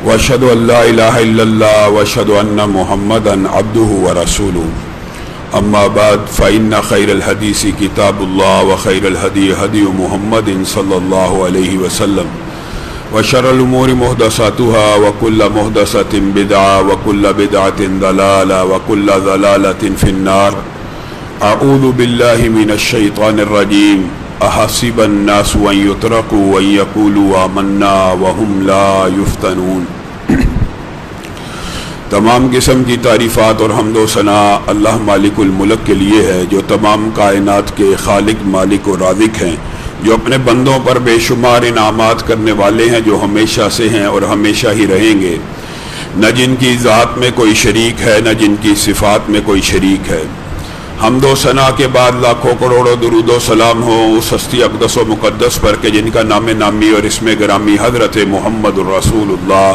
واشهد ان لا اله الا الله واشهد ان محمدا عبده ورسوله اما بعد فان خير الحديث كتاب الله وخير الهدي هدي محمد صلى الله عليه وسلم وشر الامور محدثاتها وكل محدثة بدعة وكل بدعة ضلالة وكل ضلالة في النار. اعوذ بالله من الشيطان الرجيم. احسب الناس ان يتركوا ان يقولوا آمنا وهم لا يفتنون. تمام قسم کی تعریفات اور حمد و ثنا اللہ مالک الملک کے لیے ہے جو تمام کائنات کے خالق مالک و رازق ہیں، جو اپنے بندوں پر بے شمار انعامات کرنے والے ہیں، جو ہمیشہ سے ہیں اور ہمیشہ ہی رہیں گے، نہ جن کی ذات میں کوئی شریک ہے نہ جن کی صفات میں کوئی شریک ہے. حمد و ثنا کے بعد لاکھوں کروڑوں درود و سلام ہو اس ہستی اقدس و مقدس پر کہ جن کا نام نامی اور اسم گرامی حضرت محمد الرسول اللہ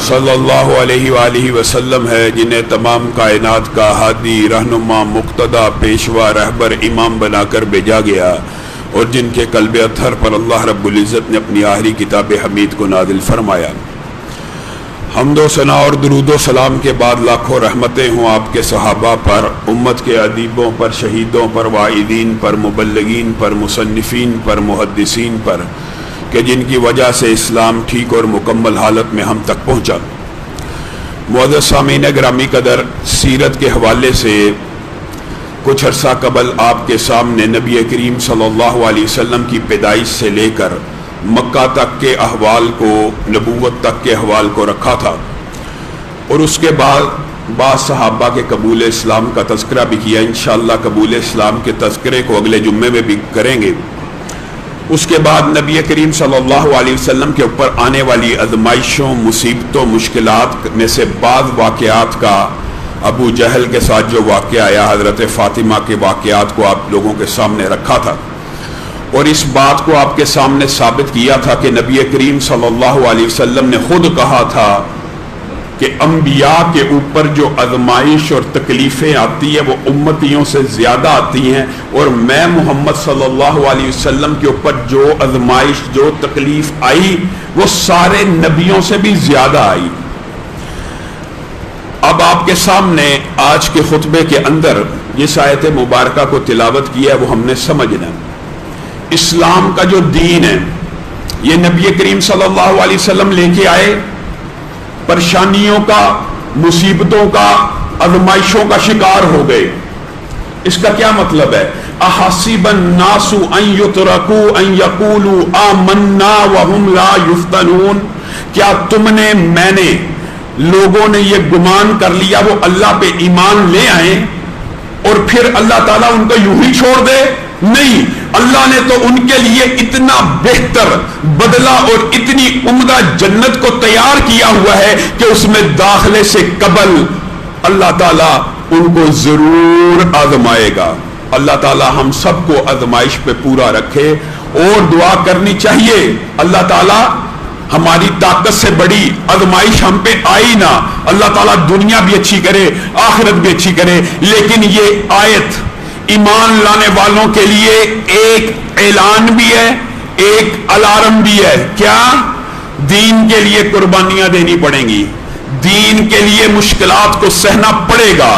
صلی اللہ علیہ وآلہ وسلم ہے، جنہیں تمام کائنات کا ہادی، رہنما، مقتدی، پیشوا، رہبر، امام بنا کر بھیجا گیا، اور جن کے قلب اطہر پر اللہ رب العزت نے اپنی آخری کتاب حمید کو نازل فرمایا. حمد و ثنا اور درود و سلام کے بعد لاکھوں رحمتیں ہوں آپ کے صحابہ پر، امت کے ادیبوں پر، شہیدوں پر، واعظین پر، مبلغین پر، مصنفین پر، محدثین پر، کہ جن کی وجہ سے اسلام ٹھیک اور مکمل حالت میں ہم تک پہنچا. معزز سامعین گرامی قدر، سیرت کے حوالے سے کچھ عرصہ قبل آپ کے سامنے نبی کریم صلی اللہ علیہ وسلم کی پیدائش سے لے کر مکہ تک کے احوال کو، نبوت تک کے احوال کو رکھا تھا، اور اس کے بعد بعض صحابہ کے قبول اسلام کا تذکرہ بھی کیا. انشاءاللہ قبول اسلام کے تذکرے کو اگلے جمعے میں بھی کریں گے. اس کے بعد نبی کریم صلی اللہ علیہ وسلم کے اوپر آنے والی آزمائشوں، مصیبتوں، مشکلات میں سے بعض واقعات کا، ابو جہل کے ساتھ جو واقعہ آیا، حضرت فاطمہ کے واقعات کو آپ لوگوں کے سامنے رکھا تھا، اور اس بات کو آپ کے سامنے ثابت کیا تھا کہ نبی کریم صلی اللہ علیہ وسلم نے خود کہا تھا کہ انبیاء کے اوپر جو آزمائش اور تکلیفیں آتی ہیں وہ امتیوں سے زیادہ آتی ہیں، اور میں محمد صلی اللہ علیہ وسلم کے اوپر جو آزمائش، جو تکلیف آئی وہ سارے نبیوں سے بھی زیادہ آئی. اب آپ کے سامنے آج کے خطبے کے اندر جس آیت مبارکہ کو تلاوت کیا ہے وہ ہم نے سمجھنا. اسلام کا جو دین ہے یہ نبی کریم صلی اللہ علیہ وسلم لے کے آئے، پریشانیوں کا، مصیبتوں کا، آزمائشوں کا شکار ہو گئے. اس کا کیا مطلب ہے؟ احسب الناس ان یترکوا ان یقولوا آمنا وهم لا یفتنون. کیا تم نے، میں نے، لوگوں نے یہ گمان کر لیا وہ اللہ پہ ایمان لے آئیں اور پھر اللہ تعالیٰ ان کو یوں ہی چھوڑ دے؟ نہیں، اللہ نے تو ان کے لیے اتنا بہتر بدلہ اور اتنی عمدہ جنت کو تیار کیا ہوا ہے کہ اس میں داخلے سے قبل اللہ تعالیٰ ان کو ضرور آزمائے گا. اللہ تعالیٰ ہم سب کو آزمائش پہ پورا رکھے، اور دعا کرنی چاہیے اللہ تعالیٰ ہماری طاقت سے بڑی آزمائش ہم پہ آئی نہ، اللہ تعالیٰ دنیا بھی اچھی کرے، آخرت بھی اچھی کرے. لیکن یہ آیت ایمان لانے والوں کے لیے ایک اعلان بھی ہے، ایک الارم بھی ہے. کیا؟ دین کے لیے قربانیاں دینی پڑیں گی، دین کے لیے مشکلات کو سہنا پڑے گا.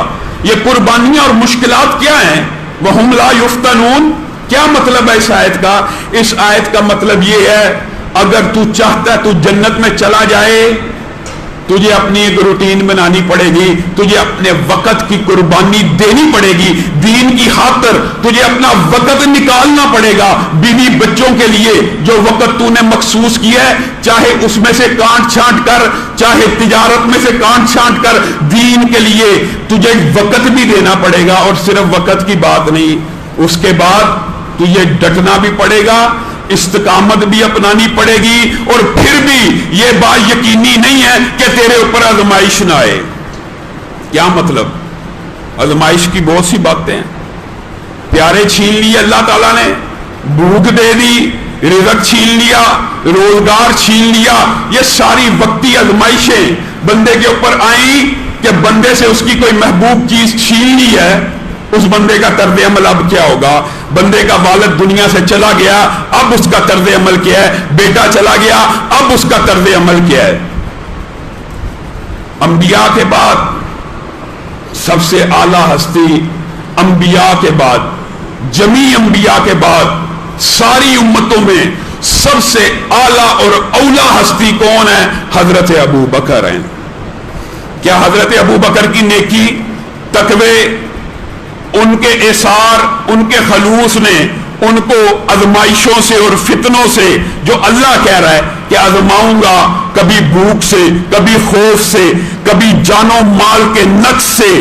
یہ قربانیاں اور مشکلات کیا ہیں؟ وَهُمْ لَا يُفْتَنُونَ. کیا مطلب ہے اس آیت کا؟ اس آیت کا مطلب یہ ہے اگر تو چاہتا ہے تو جنت میں چلا جائے، تجھے اپنی ایک روٹین بنانی پڑے گی، تجھے اپنے وقت کی قربانی دینی پڑے گی، دین کی خاطر تجھے اپنا وقت نکالنا پڑے گا. بیوی بچوں کے لیے جو وقت تو نے مخصوص کیا ہے، چاہے اس میں سے کانٹ چھانٹ کر، چاہے تجارت میں سے کانٹ چھانٹ کر، دین کے لیے تجھے وقت بھی دینا پڑے گا. اور صرف وقت کی بات نہیں، اس کے بعد تجھے ڈٹنا بھی پڑے گا، استقامت بھی اپنانی پڑے گی، اور پھر بھی یہ بات یقینی نہیں ہے کہ تیرے اوپر آزمائش نہ آئے. کیا مطلب؟ آزمائش کی بہت سی باتیں ہیں. پیارے چھین لیے اللہ تعالیٰ نے، بھوک دے دی، رزق چھین لیا، روزگار چھین لیا. یہ ساری وقتی آزمائشیں بندے کے اوپر آئیں کہ بندے سے اس کی کوئی محبوب چیز چھین لی ہے. اس بندے کا طرز عمل اب کیا ہوگا؟ بندے کا والد دنیا سے چلا گیا، اب اس کا طرز عمل کیا ہے؟ بیٹا چلا گیا، اب اس کا طرز عمل کیا ہے؟ انبیاء کے بعد سب سے اعلی ہستی، انبیاء کے بعد، جمیع انبیاء کے بعد ساری امتوں میں سب سے اعلی اور اولا ہستی کون ہے؟ حضرت ابو بکر ہیں۔ کیا حضرت ابو بکر کی نیکی، تقوی، ان کے اثار، ان کے خلوص نے ان کو آزمائشوں سے اور فتنوں سے، جو اللہ کہہ رہا ہے کہ آزماؤں گا، کبھی بھوک سے، کبھی خوف سے، کبھی جان و مال کے نقص سے،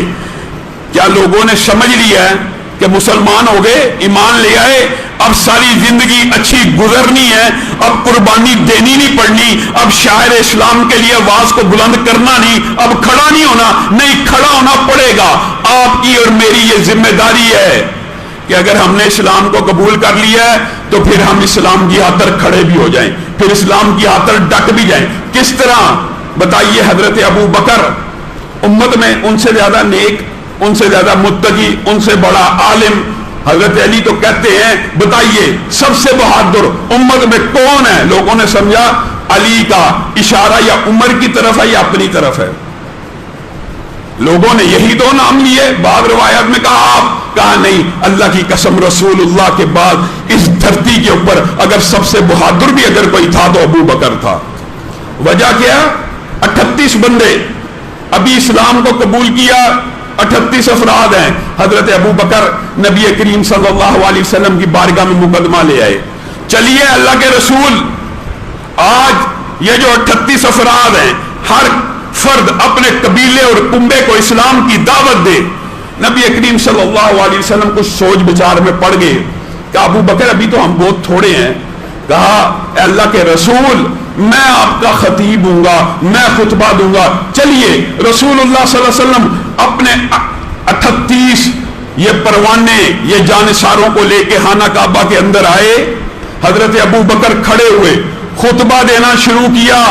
کیا لوگوں نے سمجھ لیا ہے کہ مسلمان ہو گئے، ایمان لے آئے، اب ساری زندگی اچھی گزرنی ہے، اب قربانی دینی نہیں پڑنی، اب شاعر اسلام کے لیے آواز کو بلند کرنا نہیں، اب کھڑا نہیں ہونا، نہیں کھڑا ہونا پڑے گا۔ آپ کی اور میری یہ ذمہ داری ہے کہ اگر ہم نے اسلام کو قبول کر لیا ہے تو پھر ہم اسلام کی خاطر کھڑے بھی ہو جائیں، پھر اسلام کی خاطر ڈٹ بھی جائیں۔ کس طرح بتائیے؟ حضرت ابو بکر امت میں ان سے زیادہ نیک، ان سے زیادہ متقی، ان سے بڑا عالم، حضرت علی تو کہتے ہیں بتائیے سب سے بہادر امت میں کون ہے؟ لوگوں نے سمجھا علی کا اشارہ یا عمر کی طرف ہے یا اپنی طرف ہے، لوگوں نے یہی دو نام لیے، بعض روایات میں کہا آپ، کہا نہیں، اللہ کی قسم رسول اللہ کے بعد اس دھرتی کے اوپر اگر سب سے بہادر بھی اگر کوئی تھا تو ابو بکر تھا۔ وجہ کیا؟ 38 بندے ابھی اسلام کو قبول کیا، 38 افراد ہیں۔ حضرت ابو بکر نبی کریم صلی اللہ علیہ وسلم کی بارگاہ میں مقدمہ لے آئے، چلیے اللہ کے رسول، آج یہ جو 38 افراد ہیں ہر فرد اپنے قبیلے اور کنبے کو اسلام کی دعوت دے۔ نبی کریم صلی اللہ علیہ وسلم کچھ سوچ بچار میں پڑ گئے، کہا ابو بکر ابھی تو ہم بہت تھوڑے ہیں، کہا اے اللہ کے رسول میں آپ کا خطیب ہوں گا، میں خطبہ دوں گا، چلیے۔ رسول اللہ صلی اللہ علیہ وسلم اپنے 38 یہ پروانے، یہ جانثاروں کو لے کے خانہ کعبہ کے اندر آئے، حضرت ابو بکر کھڑے ہوئے، خطبہ دینا شروع کیا۔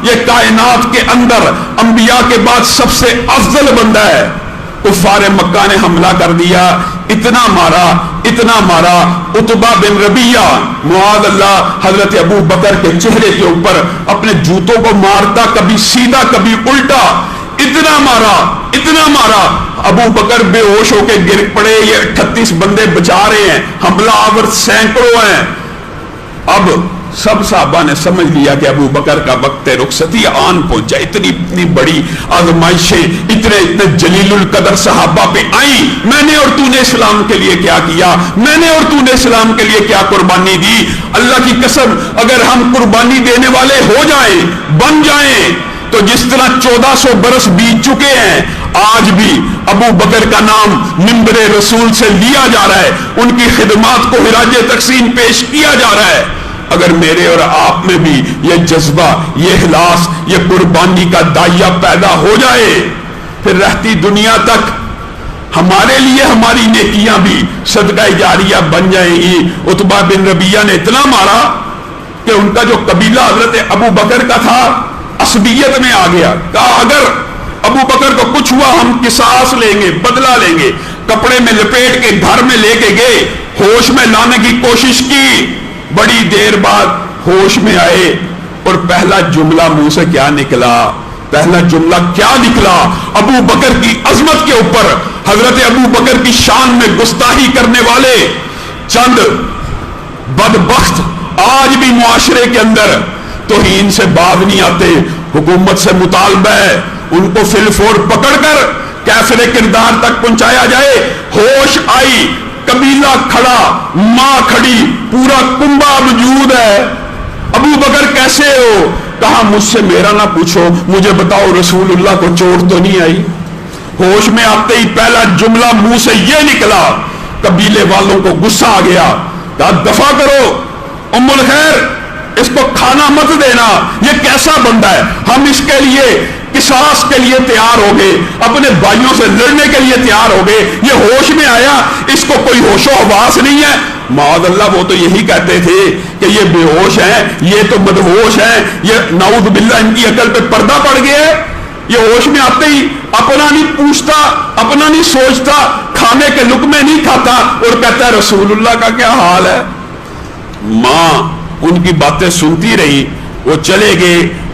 یہ کائنات کے اندر انبیاء کے بعد سب سے افضل بندہ ہے۔ کفار مکہ نے حملہ کر دیا، اتنا مارا، اتنا مارا، عتبہ بن ربیعہ معاذ اللہ حضرت ابو بکر کے چہرے کے اوپر اپنے جوتوں کو مارتا، کبھی سیدھا کبھی الٹا، اتنا مارا، اتنا مارا، ابو بکر بے ہوش ہو کے گر پڑے۔ یہ 38 بندے بچا رہے ہیں، حملہ آور سینکڑوں ہیں۔ اب سب صحابہ نے سمجھ لیا کہ ابو بکر کا وقت رخصتی آن پہنچا، اتنی بڑی آزمائشیں اتنے جلیل القدر صحابہ پہ آئیں، میں نے اور تو نے اسلام کے لیے کیا کیا، میں نے اور تو نے اسلام کے لیے کیا قربانی دی۔ اللہ کی قسم اگر ہم قربانی دینے والے ہو جائیں، بن جائیں، تو جس طرح 1400 برس بیت چکے ہیں، آج بھی ابو بکر کا نام منبر رسول سے لیا جا رہا ہے، ان کی خدمات کو خراج تحسین پیش کیا جا رہا ہے۔ اگر میرے اور آپ میں بھی یہ جذبہ، یہ اخلاص، یہ قربانی کا دائیا پیدا ہو جائے، پھر رہتی دنیا تک ہمارے لیے ہماری نیکیاں بھی صدقہ جاریہ بن جائیں گی۔ عتبہ بن ربیعہ نے اتنا مارا کہ ان کا جو قبیلہ حضرت ابو بکر کا تھا عصبیت میں آ گیا، کہا اگر ابو بکر کو کچھ ہوا ہم قصاص لیں گے، بدلہ لیں گے۔ کپڑے میں لپیٹ کے گھر میں لے کے گئے، ہوش میں لانے کی کوشش کی، بڑی دیر بعد ہوش میں آئے، اور پہلا جملہ منہ سے کیا نکلا؟ پہلا جملہ کیا نکلا؟ ابو بکر کی عظمت کے اوپر، حضرت ابو بکر کی شان میں گستاخی کرنے والے چند بدبخت آج بھی معاشرے کے اندر توہین سے باز نہیں آتے۔ حکومت سے مطالبہ ہے ان کو فی الفور پکڑ کر کیفر کردار تک پہنچایا جائے۔ ہوش آئی، قبیلہ کھڑا، ماں کھڑی، پورا کنبہ موجود ہے۔ ابو بکر کیسے ہو؟ کہا مجھ سے میرا نہ پوچھو، مجھے بتاؤ رسول اللہ کو چوٹ تو نہیں آئی؟ ہوش میں آتے ہی پہلا جملہ منہ سے یہ نکلا، قبیلے والوں کو غصہ آ گیا، کہا دفع کرو، ام الخیر اس کو کھانا مت دینا، یہ کیسا بندہ ہے؟ ہم اس کے لیے قصاص کے لیے تیار ہو گئے، اپنے بھائیوں سے لڑنے کے لیے تیار ہو گئے، یہ ہوش میں آیا، اس کو کوئی ہوش و حواس نہیں ہے۔ معاذ اللہ وہ تو یہی کہتے تھے کہ یہ بے ہوش ہیں، یہ تو مدہوش ہیں، یہ نعوذ باللہ ان کی عقل پہ پردہ پڑ گیا ہے۔ یہ ہوش میں آتے ہی اپنا نہیں پوچھتا، اپنا نہیں سوچتا، کھانے کے لقمے نہیں کھاتا، اور کہتا ہے رسول اللہ کا کیا حال ہے۔ ماں ان کی باتیں سنتی رہی، وہ چلے گئے،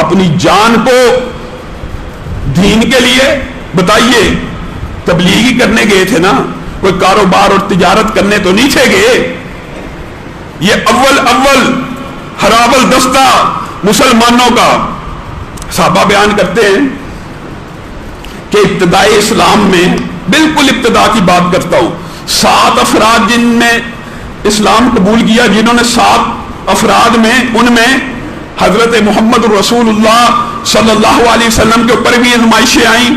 اپنی جان کو دین کے لیے، بتائیے تبلیغی کرنے گئے تھے نا، کوئی کاروبار اور تجارت کرنے تو نہیں تھے گئے. یہ اول ہراول دستہ مسلمانوں کا. صحابہ بیان کرتے ہیں کہ ابتدائی اسلام میں، بالکل ابتدا کی بات کرتا ہوں، 7 افراد جن نے اسلام قبول کیا، جنہوں نے 7 افراد میں، ان میں حضرت محمد رسول اللہ صلی اللہ علیہ وسلم کے اوپر بھی آزمائشیں آئیں،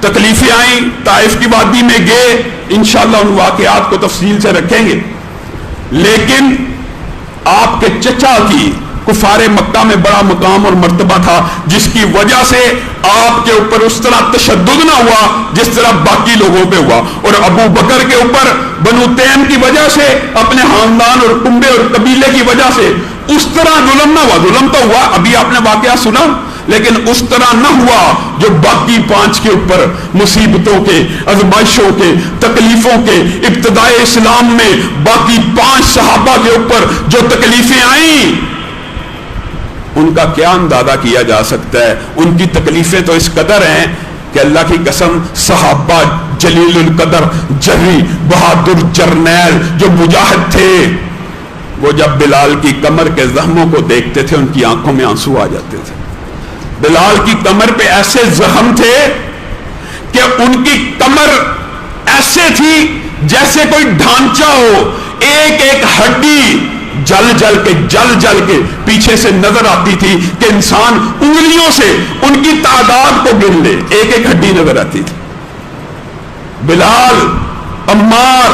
تکلیفیں آئیں، طائف کی وادی میں گئے. انشاءاللہ ان واقعات کو تفصیل سے رکھیں گے. لیکن آپ کے چچا کی کفار مکہ میں بڑا مقام اور مرتبہ تھا، جس کی وجہ سے آپ کے اوپر اس طرح تشدد نہ ہوا جس طرح باقی لوگوں پہ ہوا. اور ابو بکر کے اوپر بنو تیم کی وجہ سے، اپنے خاندان اور کنبے اور قبیلے کی وجہ سے اس طرح ظلم نہ ہوا. ظلم تو ہوا، ابھی آپ نے واقعہ سنا، لیکن اس طرح نہ ہوا جو باقی 5 کے اوپر مصیبتوں کے، آزمائشوں کے، تکلیفوں کے. ابتدائے اسلام میں باقی 5 صحابہ کے اوپر جو تکلیفیں آئیں، ان کا کیا اندازہ کیا جا سکتا ہے. ان کی تکلیفیں تو اس قدر ہیں کہ اللہ کی قسم، صحابہ جلیل القدر، جری بہادر جرنیل جو مجاہد تھے، وہ جب بلال کی کمر کے زخموں کو دیکھتے تھے ان کی آنکھوں میں آنسو آ جاتے تھے. بلال کی کمر پہ ایسے زخم تھے کہ ان کی کمر ایسے تھی جیسے کوئی ڈھانچہ ہو، ایک ایک ہڈی جل جل کے پیچھے سے نظر آتی تھی کہ انسان انگلیوں سے ان کی تعداد کو گن لے، ایک ایک ہڈی نظر آتی تھی. بلال، عمار،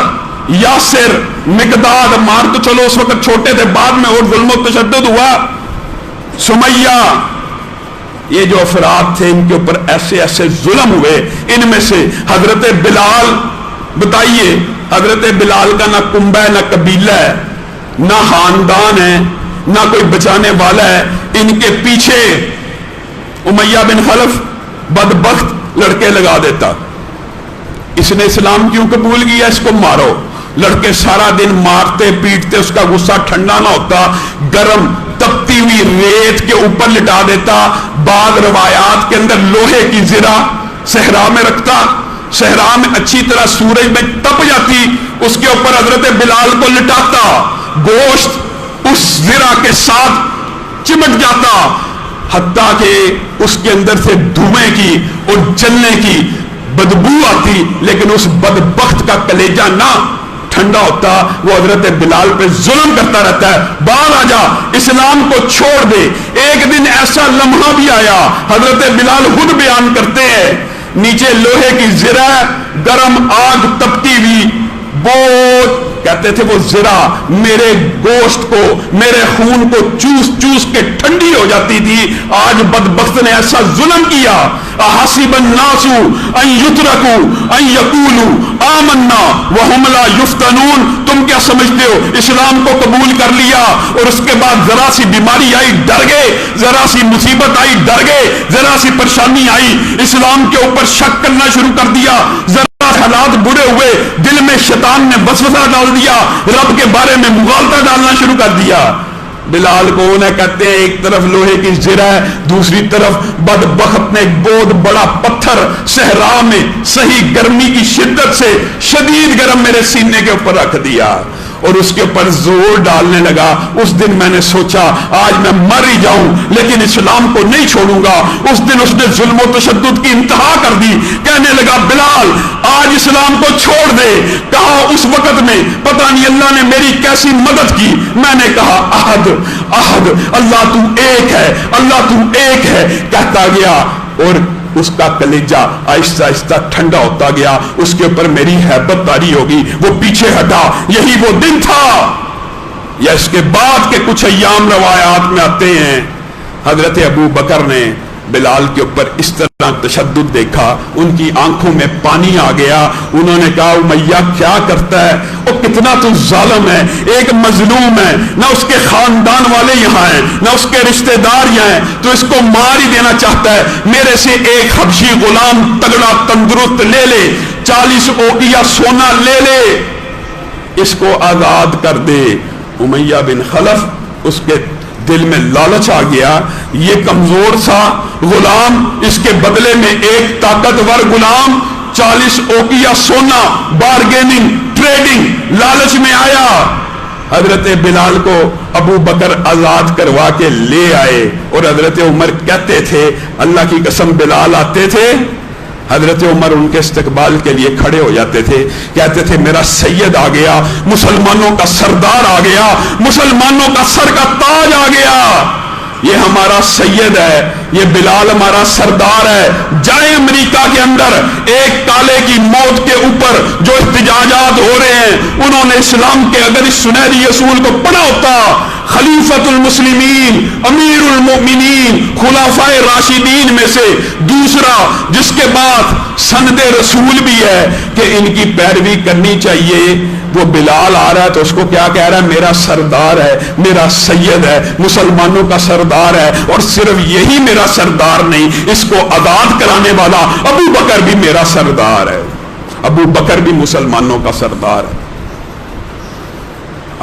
یاسر، مقداد. عمار تو چلو اس وقت چھوٹے تھے، بعد میں اور ظلم و تشدد ہوا. سمیہ، یہ جو افراد تھے ان کے اوپر ایسے ایسے ظلم ہوئے. ان میں سے حضرت بلال، بتائیے حضرت بلال کا نہ کنبہ ہے، نہ قبیلہ ہے، نہ خاندان ہے، نہ کوئی بچانے والا ہے. ان کے پیچھے امیہ بن خلف بدبخت لڑکے لگا دیتا. اس نے اسلام کیوں قبول کیا، اس کو مارو. لڑکے سارا دن مارتے پیٹتے، اس کا غصہ ٹھنڈا نہ ہوتا، گرم تپتی ہوئی ریت کے اوپر لٹا دیتا. بعض روایات کے اندر لوہے کی زرہ صحرا میں رکھتا، صحرا میں اچھی طرح سورج میں تپ جاتی، اس کے اوپر حضرت بلال کو لٹاتا، گوشت اس زرہ کے ساتھ چمٹ جاتا، حتیٰ کہ اس کے اندر سے دھوئیں کی اور جلنے کی بدبو آتی، لیکن اس بدبخت کا کلیجہ نہ ٹھنڈا ہوتا. وہ حضرت بلال پہ ظلم کرتا رہتا ہے. باہر آ جا، اسلام کو چھوڑ دے. ایک دن ایسا لمحہ بھی آیا، حضرت بلال خود بیان کرتے ہیں، نیچے لوہے کی زرہ، گرم آگ تپتی ہوئی، وہ کہتے تھے وہ زرہ میرے گوشت کو، میرے خون کو چوس چوس کے ٹھنڈی ہو جاتی تھی. آج بدبخت نے ایسا ظلم کیا. احسب الناس ان یترکوا ان یقولوا آمنا وهم لا یفتنون. تم کیا سمجھتے ہو اسلام کو قبول کر لیا اور اس کے بعد ذرا سی بیماری آئی ڈر گئے، ذرا سی مصیبت آئی ڈر گئے، ذرا سی پریشانی آئی اسلام کے اوپر شک کرنا شروع کر دیا، حالات برے ہوئے دل میں شیطان نے وسوسہ ڈال دیا، رب کے بارے میں مغالطہ ڈالنا شروع کر دیا. بلال کو انہیں کہتے ہیں ایک طرف لوہے کی زرہ ہے، دوسری طرف بدبخت نے ایک بہت بڑا پتھر صحرا میں صحیح گرمی کی شدت سے شدید گرم میرے سینے کے اوپر رکھ دیا اور اس کے اوپر زور ڈالنے لگا. اس دن میں نے سوچا آج میں مر ہی جاؤں لیکن اسلام کو نہیں چھوڑوں گا. اس دن اس نے ظلم و تشدد کی انتہا کر دی. کہنے لگا بلال آج اسلام کو چھوڑ دے. کہا اس وقت میں پتہ نہیں اللہ نے میری کیسی مدد کی. میں نے کہا احد احد، اللہ تو ایک ہے، اللہ تو ایک ہے کہتا گیا اور اس کا کلیجہ آہستہ آہستہ ٹھنڈا ہوتا گیا. اس کے اوپر میری ہیبت طاری ہوگی، وہ پیچھے ہٹا. یہی وہ دن تھا یا اس کے بعد کے کچھ ایام روایات میں آتے ہیں حضرت ابو بکر نے بلال کے اوپر اس طرح تشدد دیکھا، ان کی آنکھوں میں پانی آ گیا. انہوں نے کہا امیہ کیا کرتا ہے، وہ کتنا تو ظالم ہے، ایک مظلوم ہے، نہ اس کے خاندان والے یہاں ہیں نہ اس کے رشتہ دار یہاں ہیں، تو اس کو مار ہی دینا چاہتا ہے. میرے سے ایک حبشی غلام تگڑا تندرست لے لے، 40 اوقیہ سونا لے لے، اس کو آزاد کر دے. امیہ بن خلف اس کے دل میں لالچ آ گیا، یہ کمزور سا غلام، اس کے بدلے میں ایک طاقتور غلام 40 اوقیہ سونا، بارگیننگ، ٹریڈنگ، لالچ میں آیا، حضرت بلال کو ابو بکر آزاد کروا کے لے آئے، اور حضرت عمر کہتے تھے، اللہ کی قسم بلال آتے تھے، حضرت عمر ان کے استقبال کے لیے کھڑے ہو جاتے تھے، کہتے تھے میرا سید آ گیا، مسلمانوں کا سردار آ گیا، مسلمانوں کا سر کا تاج آ گیا، یہ ہمارا سید ہے، یہ بلال ہمارا سردار ہے، جائیں امریکہ کے اندر ایک کالے کی موت کے اوپر جو احتجاجات ہو رہے ہیں، انہوں نے اسلام کے اگر اس سنہری اصول کو پڑھا ہوتا، خلیفۃ المسلمین، امیر المؤمنین، خلفائے راشدین میں سے دوسرا جس کے بعد سند رسول بھی ہے کہ ان کی پیروی کرنی چاہیے، وہ بلال آ رہا ہے تو اس کو کیا کہہ رہا ہے؟ میرا سردار ہے، میرا سید ہے، مسلمانوں کا سردار ہے، اور صرف یہی میرا سردار نہیں، اس کو آزاد کرانے والا ابو بکر بھی میرا سردار ہے، ابو بکر بھی مسلمانوں کا سردار ہے۔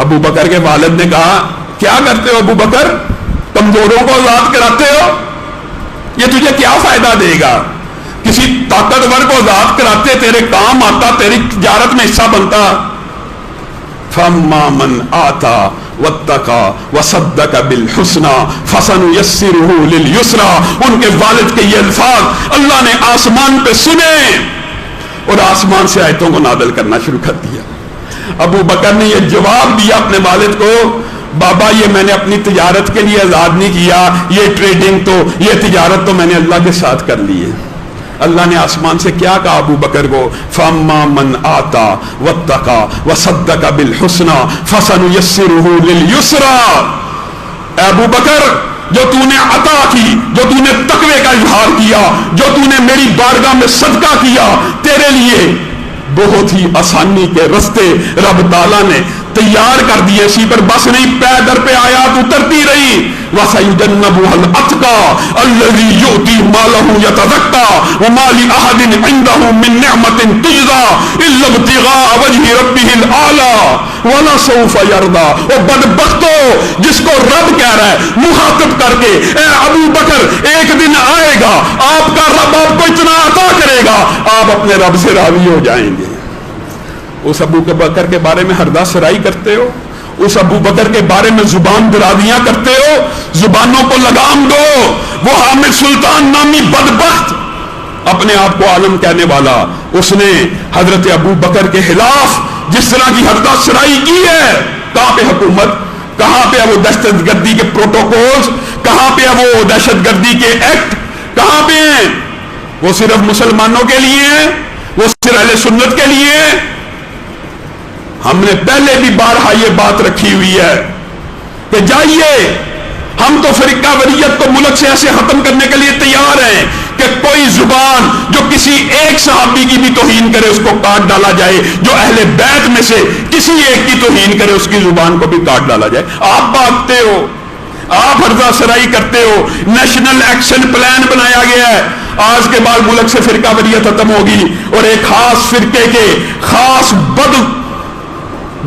ابو بکر کے والد نے کہا کیا کرتے ہو ابو بکر؟ کمزوروں کو آزاد کراتے ہو، یہ تجھے کیا فائدہ دے گا؟ کسی طاقتور کو آزاد کراتے تیرے کام آتا، تیری تجارت میں حصہ بنتا۔ فَأَمَّا مَنْ آتَى وَاتَّقَى وَصَدَّقَ بِالْحُسْنَى فَسَنُيَسِّرُهُ لِلْيُسْرَى، ان کے والد کے یہ الفاظ اللہ نے آسمان پہ سنے اور آسمان سے آیتوں کو نازل کرنا شروع کر دیا۔ ابو بکر نے یہ جواب دیا اپنے والد کو، بابا یہ میں نے اپنی تجارت کے لیے آزاد نہیں کیا، یہ ٹریڈنگ تو، یہ تجارت تو میں نے اللہ کے ساتھ کر لی ہے۔ اللہ نے آسمان سے کیا کہا ابو بکر کو؟ فَأَمَّا مَنْ آتَى وَاتَّقَى وَصَدَّقَ بِالْحُسْنَى فَسَنُيَسِّرُهُ لِلْيُسْرَى۔ اے ابو بکر، جو تو نے عطا کی، جو تو نے تقوی کا اظہار کیا، جو تو نے میری بارگاہ میں صدقہ کیا، تیرے لیے بہت ہی آسانی کے رستے رب تعالیٰ نے تیار کر دیے، اسی پر بس نہیں، پے در پہ آیات اترتی رہی۔ وَسَيُجَنَّبُهَا الْأَتْقَى الَّذِي يُؤْتِي مَالَهُ يَتَزَكَّى وَمَا لِأَحَدٍ عِندَهُ مِن نِّعْمَةٍ تُجْزَى إِلَّا ابْتِغَاءَ وَجْهِ رَبِّهِ الْأَعْلَى وَلَسَوْفَ يَرْضَى۔ اور بدبختو جس کو رب کہہ رہا ہے مخاطب کر کے، اے ابو بکر ایک دن آئے گا آپ کا رب آپ کو اتنا عطا کرے گا، آپ اپنے رب سے راضی ہو جائیں گے۔ اس ابو بکر کے بارے میں ہردہ سرائی کرتے ہو، اس ابو بکر کے بارے میں زبان درازیاں کرتے ہو، زبانوں کو لگام دو۔ وہ حامد سلطان نامی بدبخت، اپنے آپ کو عالم کہنے والا، اس نے حضرت ابو بکر کے خلاف جس طرح کی ہردہ سرائی کی ہے، کہاں پہ حکومت، کہاں پہ وہ دہشت گردی کے پروٹوکولز، کہاں پہ وہ دہشت گردی کے ایکٹ، کہاں پہ ہیں؟ وہ صرف مسلمانوں کے لیے ہیں، وہ صرف اہل سنت کے لیے ہیں۔ ہم نے پہلے بھی بارہا یہ بات رکھی ہوئی ہے کہ جائیے، ہم تو فرقہ واریت کو ملک سے ایسے ختم کرنے کے لیے تیار ہیں کہ کوئی زبان جو کسی ایک صحابی کی بھی توہین کرے اس کو کاٹ ڈالا جائے، جو اہل بیت میں سے کسی ایک کی توہین کرے اس کی زبان کو بھی کاٹ ڈالا جائے۔ آپ بھاگتے ہو، آپ ہردہ سرائی کرتے ہو، نیشنل ایکشن پلان بنایا گیا ہے، آج کے بعد ملک سے فرقہ واریت ختم ہوگی، اور ایک خاص فرقے کے خاص بد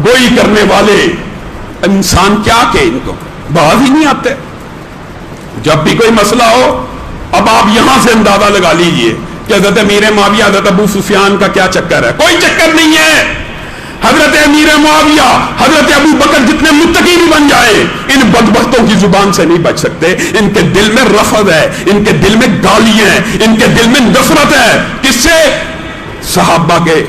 گوئی کرنے والے انسان کیا کہ ان کو باز ہی نہیں آتے۔ جب بھی کوئی مسئلہ ہو، اب آپ یہاں سے اندازہ لگا لیجئے کہ حضرت امیر معاویہ حضرت ابو سفیان کا کیا چکر ہے۔ کوئی چکر نہیں ہے۔ حضرت امیر معاویہ حضرت ابو بکر جتنے متقی بھی بن جائے، ان بدبختوں کی زبان سے نہیں بچ سکتے۔ ان کے دل میں رفض ہے، ان کے دل میں گالیاں ہیں، ان کے دل میں نفرت ہے۔ کس سے؟ صحابہ کے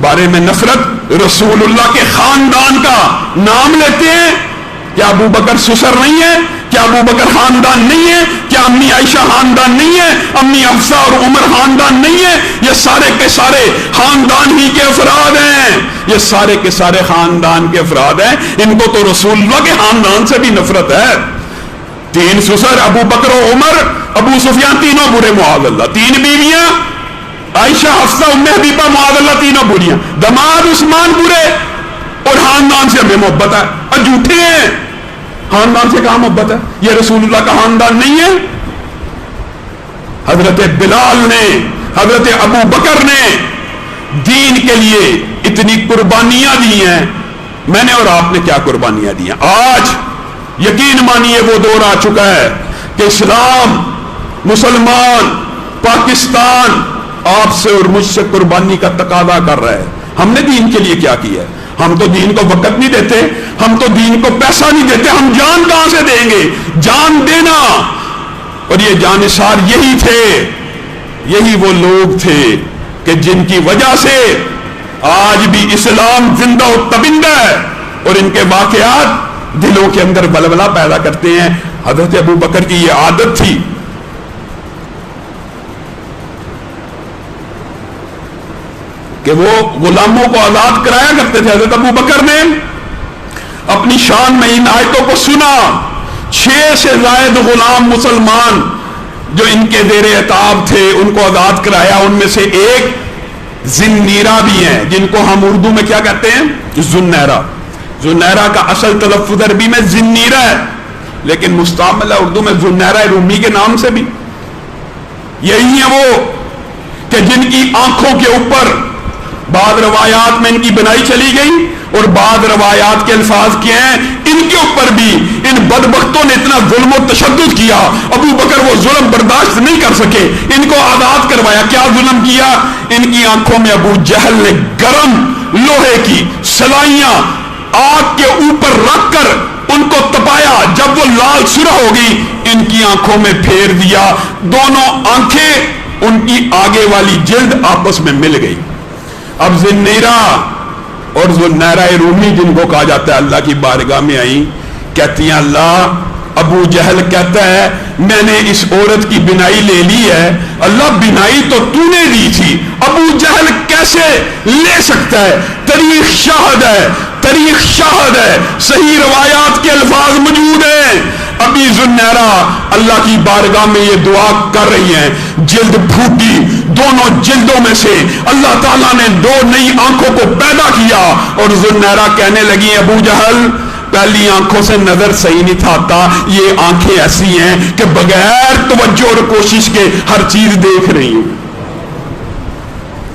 بارے میں نفرت، رسول اللہ کے خاندان کا نام لیتے ہیں۔ کیا ابو بکر سسر نہیں ہے؟ کیا ابو بکر خاندان نہیں ہے؟ کیا امی عائشہ خاندان نہیں ہے؟ امی حفصہ اور عمر خاندان نہیں ہے؟ یہ سارے کے سارے خاندان ہی کے افراد ہیں، یہ سارے کے سارے خاندان کے افراد ہیں۔ ان کو تو رسول اللہ کے خاندان سے بھی نفرت ہے۔ 3 سسر ابو بکر و عمر، ابو سفیان تینوں برے معاذ اللہ، 3 بیویاں عائشہ حفصہ ام حبیبہ معاذ اللہ تینوں بریاں، دماد عثمان برے، اور خاندان سے ہمیں محبت ہے۔ اور جھوٹے ہیں، خاندان سے کہاں محبت ہے؟ یہ رسول اللہ کا خاندان نہیں ہے۔ حضرت بلال نے، حضرت ابو بکر نے دین کے لیے اتنی قربانیاں دی ہیں، میں نے اور آپ نے کیا قربانیاں دی ہیں؟ آج یقین مانیے وہ دور آ چکا ہے کہ اسلام، مسلمان، پاکستان آپ سے اور مجھ سے قربانی کا تقاضا کر رہا ہے۔ ہم نے دین کے لیے کیا کیا ہے؟ ہم تو دین کو وقت نہیں دیتے، ہم تو دین کو پیسہ نہیں دیتے، ہم جان کہاں سے دیں گے؟ جان دینا، اور یہ جانثار یہی تھے، یہی وہ لوگ تھے کہ جن کی وجہ سے آج بھی اسلام زندہ و تبندہ ہے، اور ان کے واقعات دلوں کے اندر بلبلہ پیدا کرتے ہیں۔ حضرت ابو بکر کی یہ عادت تھی کہ وہ غلاموں کو آزاد کرایا کرتے تھے۔ حضرت ابو بکر نے اپنی شان میں ان آیتوں کو سنا، 6 سے زائد غلام مسلمان جو ان کے زیر اطاعت تھے ان کو آزاد کرایا۔ ان میں سے ایک زنیرہ بھی ہیں، جن کو ہم اردو میں کیا کہتے ہیں؟ زنیرہ۔ زنیرہ کا اصل تلفظ عربی میں زنیرہ ہے، لیکن مستعمل ہے اردو میں زنیرہ رومی کے نام سے بھی۔ یہی ہیں وہ کہ جن کی آنکھوں کے اوپر بعض روایات میں ان کی بنائی چلی گئی، اور بعض روایات کے الفاظ کیا ہیں ان کے اوپر بھی ان بدبختوں نے اتنا ظلم و تشدد کیا، ابو بکر وہ ظلم برداشت نہیں کر سکے، ان کو آزاد کروایا۔ کیا ظلم کیا؟ ان کی آنکھوں میں ابو جہل نے گرم لوہے کی سلائیاں آگ کے اوپر رکھ کر ان کو تپایا، جب وہ لال سرخ ہو گئی ان کی آنکھوں میں پھیر دیا، دونوں آنکھیں ان کی آگے والی جلد آپس میں مل گئی۔ اب زنیرہ اور زنیرہ رومی جن کو کہا جاتا ہے اللہ کی بارگاہ میں آئی، کہتی ہیں اللہ، ابو جہل کہتا ہے میں نے اس عورت کی بینائی لے لی ہے، اللہ بینائی تو تو نے دی تھی، ابو جہل کیسے لے سکتا ہے؟ تاریخ شاہد ہے، تاریخ شاہد ہے، صحیح روایات کے الفاظ موجود ہیں۔ ابھی زنیرہ اللہ کی بارگاہ میں یہ دعا کر رہی ہیں، جلد پھوٹی، دونوں جلدوں میں سے اللہ تعالیٰ نے 2 نئی آنکھوں کو پیدا کیا، اور زنیرہ کہنے لگی ابو جہل پہلی آنکھوں سے نظر صحیح نہیں تھا آتا، یہ آنکھیں ایسی ہیں کہ بغیر توجہ اور کوشش کے ہر چیز دیکھ رہی ہوں۔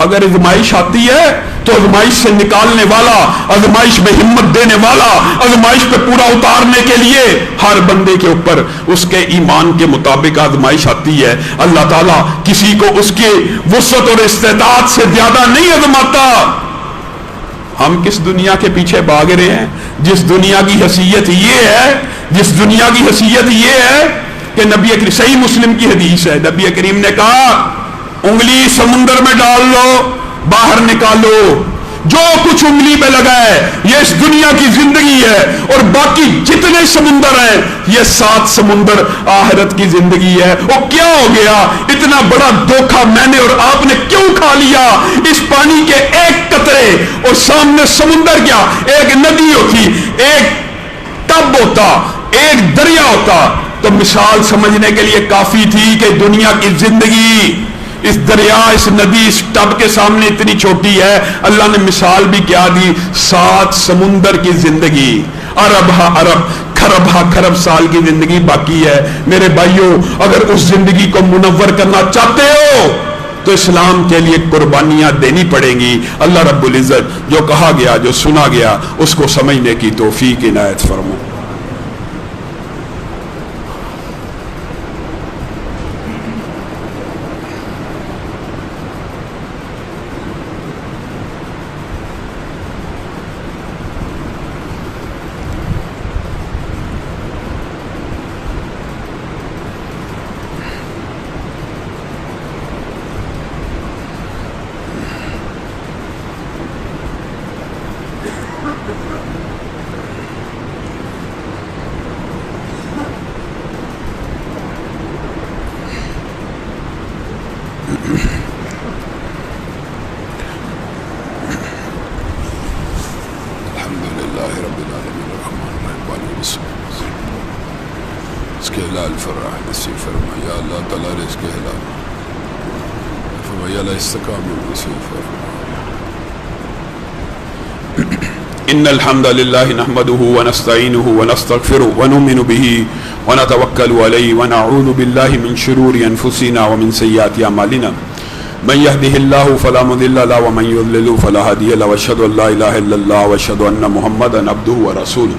اگر آزمائش آتی ہے تو آزمائش سے نکالنے والا، آزمائش میں ہمت دینے والا، آزمائش پہ پورا اتارنے کے لیے ہر بندے کے اوپر اس کے ایمان کے مطابق آزمائش آتی ہے۔ اللہ تعالیٰ کسی کو اس کے وسعت اور استعداد سے زیادہ نہیں آزماتا۔ ہم کس دنیا کے پیچھے بھاگ رہے ہیں جس دنیا کی حیثیت یہ ہے، جس دنیا کی حیثیت یہ ہے کہ نبی کریم، صحیح مسلم کی حدیث ہے، نبی کریم نے کہا انگلی سمندر میں ڈال لو، باہر نکالو، جو کچھ انگلی پہ لگا ہے یہ اس دنیا کی زندگی ہے، اور باقی جتنے سمندر ہیں یہ 7 سمندر آخرت کی زندگی ہے۔ وہ کیا ہو گیا؟ اتنا بڑا دھوکہ میں نے اور آپ نے کیوں کھا لیا؟ اس پانی کے ایک قطرے اور سامنے سمندر، کیا ایک ندی ہوتی، ایک ٹب ہوتا، ایک دریا ہوتا، تو مثال سمجھنے کے لیے کافی تھی کہ دنیا کی زندگی اس دریا، اس ندی، اس ٹب کے سامنے اتنی چھوٹی ہے۔ اللہ نے مثال بھی کیا دی، 7 سمندر کی زندگی، ارب ہا ارب، کھرب ہا کھرب سال کی زندگی باقی ہے۔ میرے بھائیوں، اگر اس زندگی کو منور کرنا چاہتے ہو تو اسلام کے لیے قربانیاں دینی پڑیں گی۔ اللہ رب العزت جو کہا گیا، جو سنا گیا، اس کو سمجھنے کی توفیق عنایت فرمائے۔ إن الحمد لله نحمده ونستعينه ونستغفره ونؤمن به ونتوكل عليه ونعوذ بالله من شرور أنفسنا ومن سيئات أعمالنا من يهده الله فلا مضل له ومن يضلل فلا هادي له وأشهد أن لا إله إلا الله وأشهد أن محمدا عبده ورسوله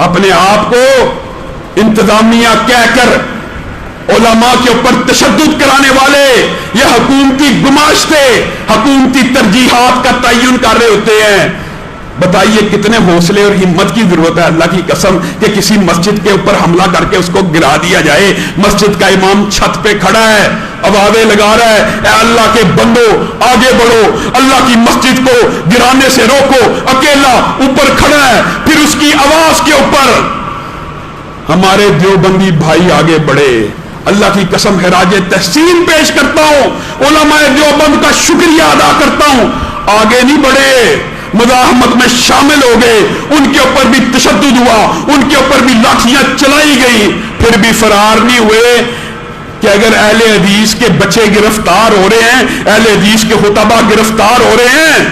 اپنے آپ کو انتظامیہ کہہ کر علماء کے اوپر تشدد کرانے والے یہ حکومتی گماشتے حکومتی ترجیحات کا تعین کر رہے ہوتے ہیں. بتائیے کتنے حوصلے اور ہمت کی ضرورت ہے اللہ کی قسم کہ کسی مسجد کے اوپر حملہ کر کے اس کو گرا دیا جائے. مسجد کا امام چھت پہ کھڑا ہے, آوازیں لگا رہا ہے, اے اللہ کے بندو آگے بڑھو, اللہ کی مسجد کو گرانے سے روکو. اکیلا اوپر کھڑا ہے, پھر اس کی آواز کے اوپر ہمارے دیوبندی بھائی آگے بڑھے. اللہ کی قسم خراج تحسین پیش کرتا ہوں, علماء دیوبند کا شکریہ ادا کرتا ہوں. آگے نہیں بڑھے, مزاحمت میں شامل ہو گئے, ان کے اوپر بھی تشدد ہوا, ان کے اوپر بھی لاٹھیاں چلائی گئی, پھر بھی فرار نہیں ہوئے. کہ اگر اہل حدیث کے بچے گرفتار ہو رہے ہیں, اہل حدیث کے خطبہ گرفتار ہو رہے ہیں,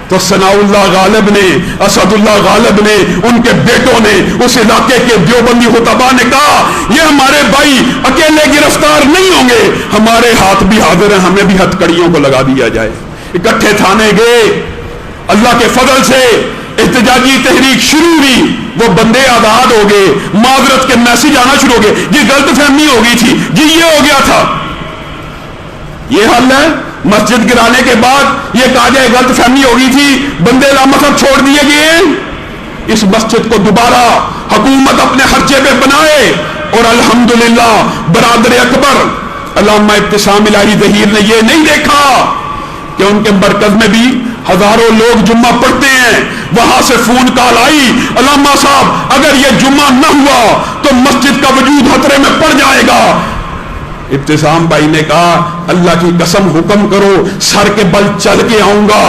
تو ثناء اللہ غالب نے, اسد اللہ غالب نے, ان کے بیٹوں نے, اس علاقے کے دیوبندی خطبہ نے کہا یہ ہمارے بھائی اکیلے گرفتار نہیں ہوں گے, ہمارے ہاتھ بھی حاضر ہیں, ہمیں بھی ہتھکڑیوں کو لگا دیا جائے. اکٹھے تھانے گئے, اللہ کے فضل سے احتجاجی تحریک شروع ہوئی, وہ بندے آزاد ہو گئے, معذرت کے میسج آنا شروع ہو گئے, یہ غلط فہمی ہو گئی تھی, جی یہ ہو گیا تھا. یہ حل ہے. مسجد گرانے کے بعد یہ کہا جائے غلط فہمی ہو گئی تھی, بندے لامصب چھوڑ دیے گئے. اس مسجد کو دوبارہ حکومت اپنے خرچے پہ بنائے, اور الحمدللہ برادر اکبر علامہ ابتسام الہی ظہیر نے یہ نہیں دیکھا کہ ان کے مرکز میں بھی ہزاروں لوگ جمعہ پڑھتے ہیں. وہاں سے فون کال آئی, علامہ صاحب اگر یہ جمعہ نہ ہوا تو مسجد کا وجود خطرے میں پڑ جائے گا. ابتسام بھائی نے کہا اللہ کی قسم حکم کرو, سر کے بل چل کے آؤں گا,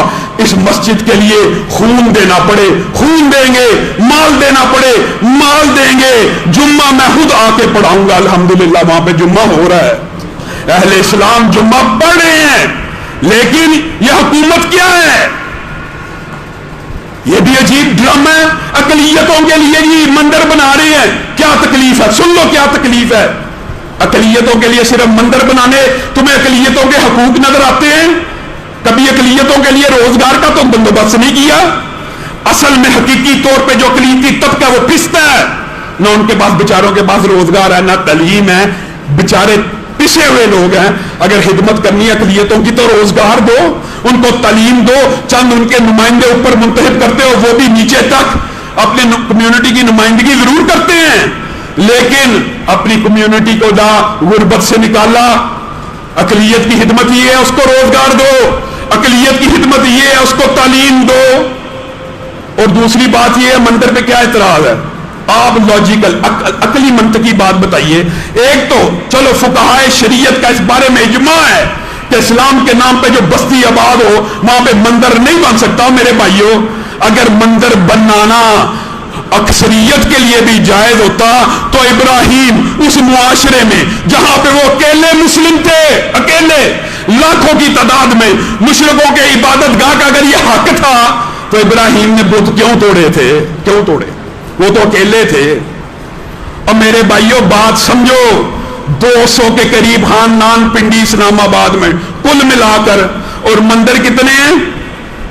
اس مسجد کے لیے خون دینا پڑے خون دیں گے, مال دینا پڑے مال دیں گے, جمعہ میں خود آ کے پڑھاؤں گا. الحمدللہ وہاں پہ جمعہ ہو رہا ہے, اہل اسلام جمعہ پڑھ رہے ہیں. لیکن یہ حکومت کیا ہے, یہ بھی عجیب ڈرام ہے. اقلیتوں کے لیے یہ مندر بنا رہے ہیں. کیا تکلیف ہے, سن لو کیا تکلیف ہے. اقلیتوں کے لیے صرف مندر بنانے, تمہیں اقلیتوں کے حقوق نظر آتے ہیں؟ کبھی اقلیتوں کے لیے روزگار کا تو بندوبست نہیں کیا. اصل میں حقیقی طور پہ جو اقلیتی طبقہ وہ پستا ہے, نہ ان کے پاس بیچاروں کے پاس روزگار ہے, نہ تعلیم ہے, بیچارے پسے ہوئے لوگ ہیں. اگر خدمت کرنی ہے اقلیتوں کی تو روزگار دو, ان کو تعلیم دو, چند ان کے نمائندے اوپر منتخب کرتے ہو, وہ بھی نیچے تک اپنے کمیونٹی کی نمائندگی ضرور کرتے ہیں, لیکن اپنی کمیونٹی کو غربت سے نکالا. اقلیت کی خدمت یہ ہے اس کو روزگار دو, اقلیت کی خدمت یہ ہے اس کو تعلیم دو. اور دوسری بات یہ ہے, مندر پہ کیا اعتراض ہے, آپ لاجیکل عقلی منطقی بات بتائیے. ایک تو چلو فقہائے شریعت کا اس بارے میں اجماع ہے کہ اسلام کے نام پہ جو بستی آباد ہو وہاں پہ مندر نہیں بن سکتا. میرے بھائیوں, اگر مندر بنانا اکثریت کے لیے بھی جائز ہوتا تو ابراہیم اس معاشرے میں جہاں پہ وہ اکیلے مسلم تھے, اکیلے لاکھوں کی تعداد میں مشرکوں کے عبادت گاہ کا اگر یہ حق تھا تو ابراہیم نے بت کیوں توڑے تھے, کیوں توڑے, وہ تو اکیلے تھے. اور میرے بھائیوں بات سمجھو, 200 کے قریب خاندان پنڈی اسلام آباد میں کل ملا کر, اور مندر کتنے ہیں,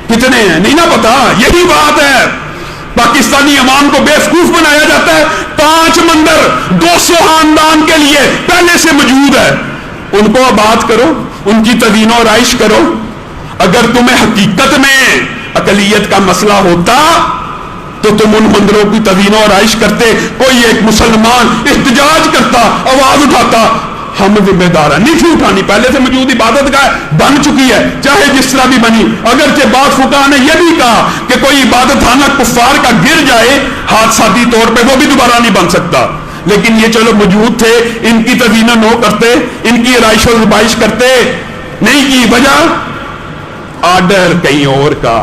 کتنے ہیں نہیں نہ پتا. یہی بات ہے, پاکستانی عوام کو بیوقوف بنایا جاتا ہے. 5 مندر 200 خاندان کے لیے پہلے سے موجود ہے, ان کو آباد کرو, ان کی تزئین و آرائش کرو. اگر تمہیں حقیقت میں اقلیت کا مسئلہ ہوتا تو تم ان مندروں کی تزئین و آرائش کرتے, کوئی ایک مسلمان احتجاج کرتا, آواز اٹھاتا, ہم ذمہ دار ہیں. نہیں تھی اٹھانی, پہلے سے موجود عبادت گاہ بن چکی ہے, چاہے جس طرح بھی بنی. اگرچہ بعض فقہا نے یہ بھی کہا کہ کوئی عبادت خانہ کفار کا گر جائے حادثاتی طور پہ وہ بھی دوبارہ نہیں بن سکتا, لیکن یہ چلو موجود تھے, ان کی تزئین نو کرتے, ان کی آرائش و زبائش کرتے. نہیں کی وجہ آرڈر کہیں اور کا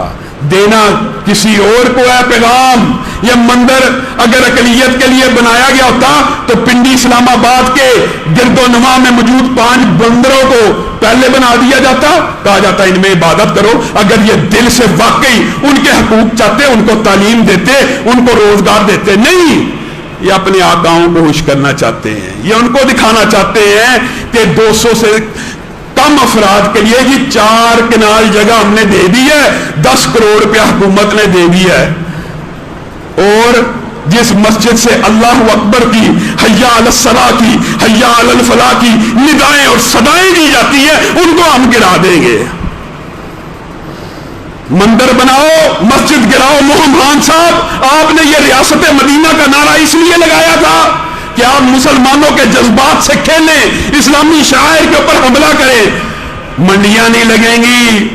دینا, کسی اور کو ہے پیغام. یہ مندر اگر اقلیت کے لیے بنایا گیا ہوتا تو پنڈی اسلام آباد کے گرد و نما میں موجود 5 بندروں کو پہلے بنا دیا جاتا, کہا جاتا ان میں عبادت کرو. اگر یہ دل سے واقعی ان کے حقوق چاہتے, ان کو تعلیم دیتے, ان کو روزگار دیتے. نہیں, یہ اپنے آقاؤں کو خوش کرنا چاہتے ہیں, یہ ان کو دکھانا چاہتے ہیں کہ 200 سے کم افراد کے لیے یہ 4 کنال جگہ ہم نے دے دی ہے, 10 کروڑ روپیہ حکومت نے دے دی ہے, اور جس مسجد سے اللہ اکبر کی، حیا علی الصلاۃ کی، حیا علی الفلاح کی ندائیں اور صدائیں دی جاتی ہیں، ان کو ہم گرا دیں گے۔ مندر بناؤ، مسجد گراؤ۔ محمد خان صاحب، آپ نے یہ ریاست مدینہ کا نعرہ اس لیے لگایا تھا کہ آپ مسلمانوں کے جذبات سے کھیلیں، اسلامی شاعر کے اوپر حملہ کریں۔ منڈیاں نہیں لگیں گی،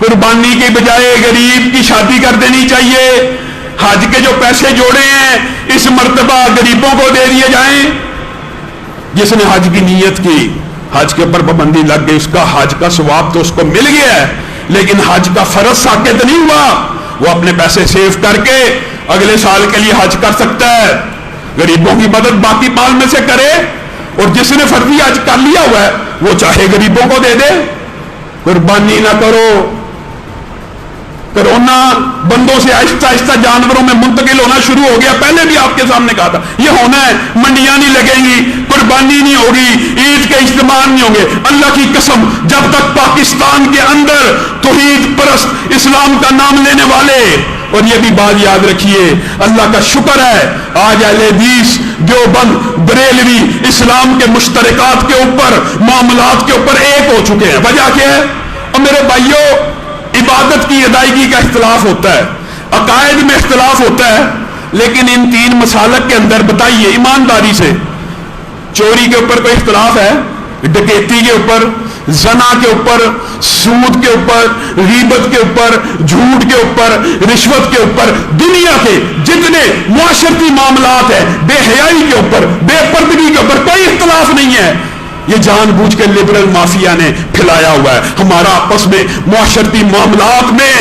قربانی کے بجائے غریب کی شادی کر دینی چاہیے، حج کے جو پیسے جوڑے ہیں اس مرتبہ غریبوں کو دے دیے جائیں۔ جس نے حج کی نیت کی، حج کے اوپر پابندی لگ گئی، اس کا حج کا ثواب تو اس کو مل گیا ہے، لیکن حج کا فرض ساقط نہیں ہوا۔ وہ اپنے پیسے سیو کر کے اگلے سال کے لیے حج کر سکتا ہے، غریبوں کی مدد باقی مال میں سے کرے، اور جس نے فرضی حج کر لیا ہوا ہے وہ چاہے غریبوں کو دے دے۔ قربانی نہ کرو۔ کرونا بندوں سے آہستہ آہستہ جانوروں میں منتقل ہونا شروع ہو گیا، پہلے بھی آپ کے سامنے کہا تھا یہ ہونا ہے۔ منڈیاں نہیں لگیں گی، قربانی نہیں ہوگی، عید کے اجتماع نہیں ہوں گے۔ اللہ کی قسم، جب تک پاکستان کے اندر توحید پرست، اسلام کا نام لینے والے، اور یہ بھی بات یاد رکھیے، اللہ کا شکر ہے آج اہل حدیث، دیوبند، بریلوی اسلام کے مشترکات کے اوپر، معاملات کے اوپر ایک ہو چکے ہیں۔ وجہ کیا ہے؟ اور میرے بھائیوں، عبادت کی ادائیگی کا اختلاف ہوتا ہے، عقائد میں اختلاف ہوتا ہے، لیکن ان تین مسالک کے اندر بتائیے ایمانداری سے، چوری کے اوپر کوئی اختلاف ہے؟ ڈکیتی کے اوپر، زنا کے اوپر، سود کے اوپر، غیبت کے اوپر، جھوٹ کے اوپر، رشوت کے اوپر، دنیا کے جتنے معاشرتی معاملات ہیں، بے حیائی کے اوپر، بے پردگی کے اوپر کوئی اختلاف نہیں ہے۔ یہ جان بوجھ کے لبرل مافیا نے پھیلایا ہوا ہے۔ ہمارا آپس میں معاشرتی معاملات میں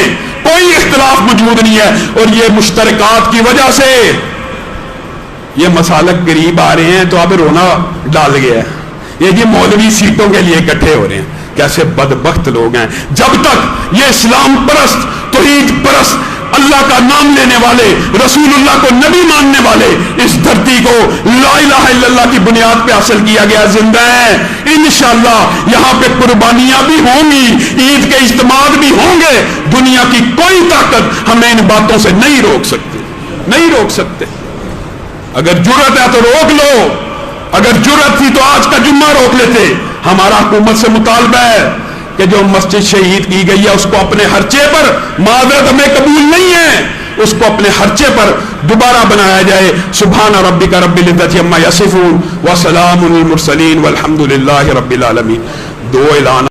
کوئی اختلاف موجود نہیں ہے، اور یہ مشترکات کی وجہ سے یہ مسالک قریب آ رہے ہیں تو اب رونا ڈال گیا ہے۔ یہ جی مولوی سیٹوں کے لیے اکٹھے ہو رہے ہیں، کیسے بدبخت لوگ ہیں۔ جب تک یہ اسلام پرست، توحید پرست، اللہ کا نام لینے والے، رسول اللہ کو نبی ماننے والے اس دھرتی کو لا الہ الا اللہ کی بنیاد پہ حاصل کیا گیا زندہ ہیں، انشاءاللہ یہاں پہ قربانیاں بھی ہوں گی، عید کے اجتماعات بھی ہوں گے۔ دنیا کی کوئی طاقت ہمیں ان باتوں سے نہیں روک سکتی، نہیں روک سکتے۔ اگر جرأت ہے تو روک لو، اگر جرأت تھی تو آج کا جمعہ روک لیتے۔ ہمارا حکومت سے مطالبہ ہے کہ جو مسجد شہید کی گئی ہے اس کو اپنے خرچے پر، معذرت ہمیں قبول نہیں ہے، اس کو اپنے خرچے پر دوبارہ بنایا جائے۔ سبحان ربک رب العزت عما یصفون وسلام علی المرسلین والحمد للہ رب العالمین۔ دو اعلانات